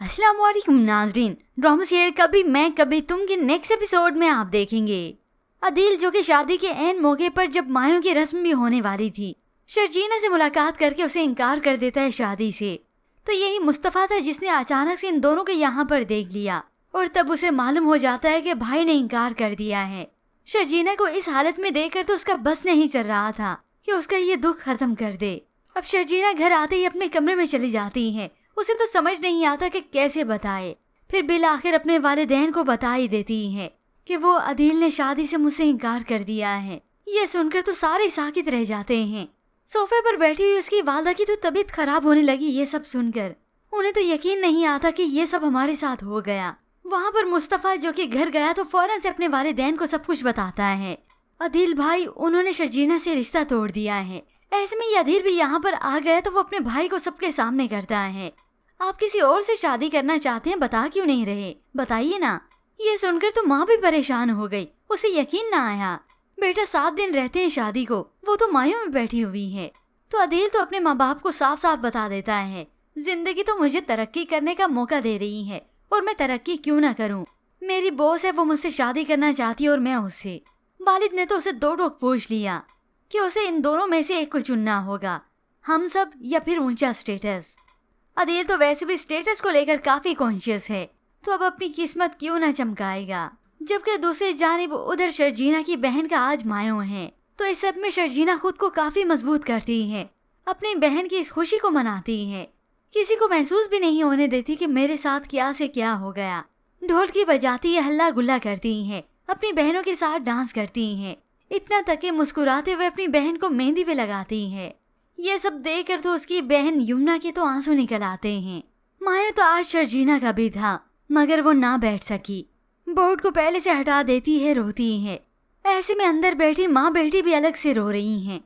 अस्सलाम वालेकुम नाजरीन, ड्रामा सीरियल कभी मैं कभी तुम के नेक्स्ट एपिसोड में आप देखेंगे अदील जो कि शादी के ऐन मौके पर जब मायों की रस्म भी होने वाली थी, शर्जीना से मुलाकात करके उसे इनकार कर देता है शादी से। तो यही मुस्तफ़ा था जिसने अचानक से इन दोनों को यहाँ पर देख लिया और तब उसे मालूम हो जाता है कि भाई ने इनकार कर दिया है। शर्जीना को इस हालत में देखकर तो उसका बस नहीं चल रहा था कि उसका ये दुख खत्म कर दे। अब शर्जीना घर आते ही अपने कमरे में चली जाती है। उसे तो समझ नहीं आता कि कैसे बताए, फिर बिल आखिर अपने वालिदैन को बता ही देती है कि वो अदील ने शादी से मुझसे इनकार कर दिया है। ये सुनकर तो सारे साकित रह जाते हैं। सोफे पर बैठी हुई उसकी वालदा की तो तबीयत खराब होने लगी। ये सब सुनकर उन्हें तो यकीन नहीं आता कि ये सब हमारे साथ हो गया। वहाँ पर मुस्तफ़ा जो कि घर गया तो फौरन से अपने वालिदैन को सब कुछ बताता है। अदील भाई उन्होंने शर्जीना से रिश्ता तोड़ दिया है। ऐसे में ये अदील भी यहाँ पर आ गया तो वो अपने भाई को सबके सामने करता है। आप किसी और से शादी करना चाहते हैं, बता क्यों नहीं रहे, बताइए ना। ये सुनकर तो माँ भी परेशान हो गई। उसे यकीन ना आया। बेटा 7 दिन रहते हैं शादी को, वो तो मायों में बैठी हुई है। तो अदील तो अपने माँ बाप को साफ साफ बता देता है, जिंदगी तो मुझे तरक्की करने का मौका दे रही है और मैं तरक्की क्यों ना करूं। मेरी बॉस है, वो मुझसे शादी करना चाहती है और मैं उससे। वालिद ने तो उसे 2 टोक पूछ लिया कि उसे इन दोनों में से एक को चुनना होगा, हम सब या फिर ऊंचा स्टेटस। अदील तो वैसे भी स्टेटस को लेकर काफी कॉन्शियस है, तो अब अपनी किस्मत क्यों ना चमकाएगा। जबकि दूसरी जानिब उधर शर्जीना की बहन का आज मायों है, तो इस सब में शर्जीना खुद को काफी मजबूत करती है, अपनी बहन की इस खुशी को मनाती है। किसी को महसूस भी नहीं होने देती कि मेरे साथ क्या से क्या हो गया। ढोलकी बजाती है, हल्ला गुल्ला करती है, अपनी बहनों के साथ डांस करती है, इतना तक कि मुस्कुराते हुए अपनी बहन को मेहंदी पे लगाती है। ये सब देखकर तो उसकी बहन यमुना के तो आंसू निकल आते हैं। माया तो आज शर्जीना का भी था, मगर वो ना बैठ सकी। बोर्ड को पहले से हटा देती है, रोती है। ऐसे में अंदर बैठी माँ बेटी भी अलग से रो रही हैं।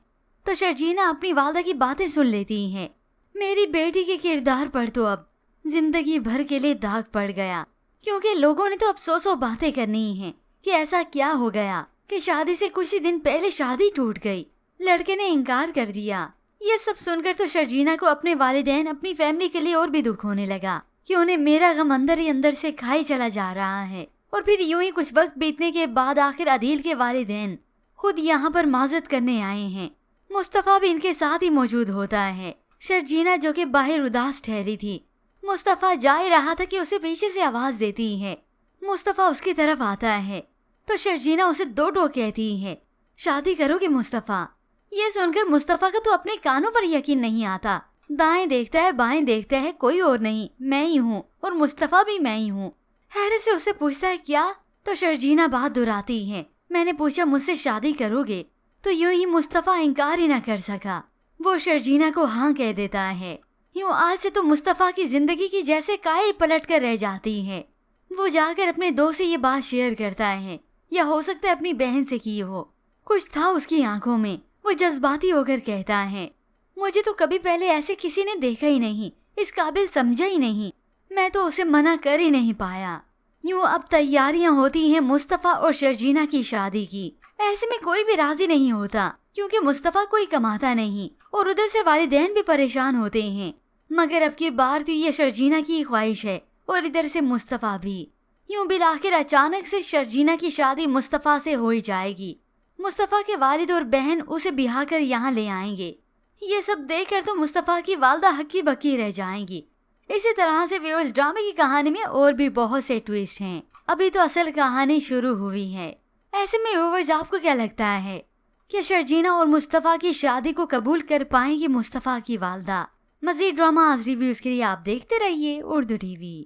तो शर्जीना अपनी वालदा की बातें सुन लेती है। मेरी बेटी के किरदार पर तो अब जिंदगी भर के लिए दाग पड़ गया, क्योंकि लोगों ने तो अब 100 बातें करनी हैं कि ऐसा क्या हो गया कि शादी से कुछ ही दिन पहले शादी टूट गई, लड़के ने इनकार कर दिया। ये सब सुनकर तो शर्जीना को अपने वालिदैन, अपनी फैमिली के लिए और भी दुख होने लगा कि उन्हें मेरा गम अंदर ही अंदर से खाई चला जा रहा है। और फिर यूं ही कुछ वक्त बीतने के बाद आखिर अदील के वालिदैन खुद यहाँ पर माजरत करने आए हैं। मुस्तफ़ा भी इनके साथ ही मौजूद होता है। शर्जीना जो कि बाहर उदास ठहरी थी, मुस्तफ़ा जा ही रहा था कि उसे पीछे से आवाज देती है। मुस्तफ़ा उसकी तरफ आता है तो शर्जीना उसे 2 टोक कहती है, शादी करोगे मुस्तफ़ा। ये सुनकर मुस्तफ़ा का तो अपने कानों पर यकीन नहीं आता। दाएं देखता है, बाएं देखता है, कोई और नहीं, मैं ही हूँ और मुस्तफ़ा भी मैं ही हूँ। हैरत से उससे पूछता है क्या? तो शर्जीना बात दोहराती है, मैंने पूछा मुझसे शादी करोगे? तो यूं ही मुस्तफ़ा इनकार ही ना कर सका, वो शर्जीना को हाँ कह देता है। यूं आज से तो मुस्तफ़ा की जिंदगी की जैसे काई पलट कर रह जाती है। वो जाकर अपने दोस्त से ये बात शेयर करता है, या हो सकता है अपनी बहन से की हो। कुछ था उसकी आंखों में। वो जज्बाती होकर कहता है, मुझे तो कभी पहले ऐसे किसी ने देखा ही नहीं, इस काबिल समझा ही नहीं, मैं तो उसे मना कर ही नहीं पाया। यूं अब तैयारियां होती हैं मुस्तफ़ा और शर्जीना की शादी की। ऐसे में कोई भी राजी नहीं होता, क्योंकि मुस्तफ़ा कोई कमाता नहीं और उधर से वालिदैन भी परेशान होते हैं। मगर अब की बार तो ये शर्जीना की ख्वाहिश है और इधर से मुस्तफ़ा भी। यूं बिल आखिर अचानक से शर्जीना की शादी मुस्तफ़ा से हो ही जाएगी। मुस्तफ़ा के वालिद और बहन उसे बिहा कर यहाँ ले आएंगे। ये सब देखकर तो मुस्तफ़ा की वालदा हक्की बक्की रह जाएंगी। इसी तरह से व्यूअर्स, ड्रामे की कहानी में और भी बहुत से ट्विस्ट हैं। अभी तो असल कहानी शुरू हुई है। ऐसे में व्यूअर्स, आपको क्या लगता है कि शर्जीना और मुस्तफ़ा की शादी को कबूल कर पाएंगी मुस्तफ़ा की वालदा? मज़ीद ड्रामा आज रिव्यूज के लिए आप देखते रहिए उर्दू टीवी।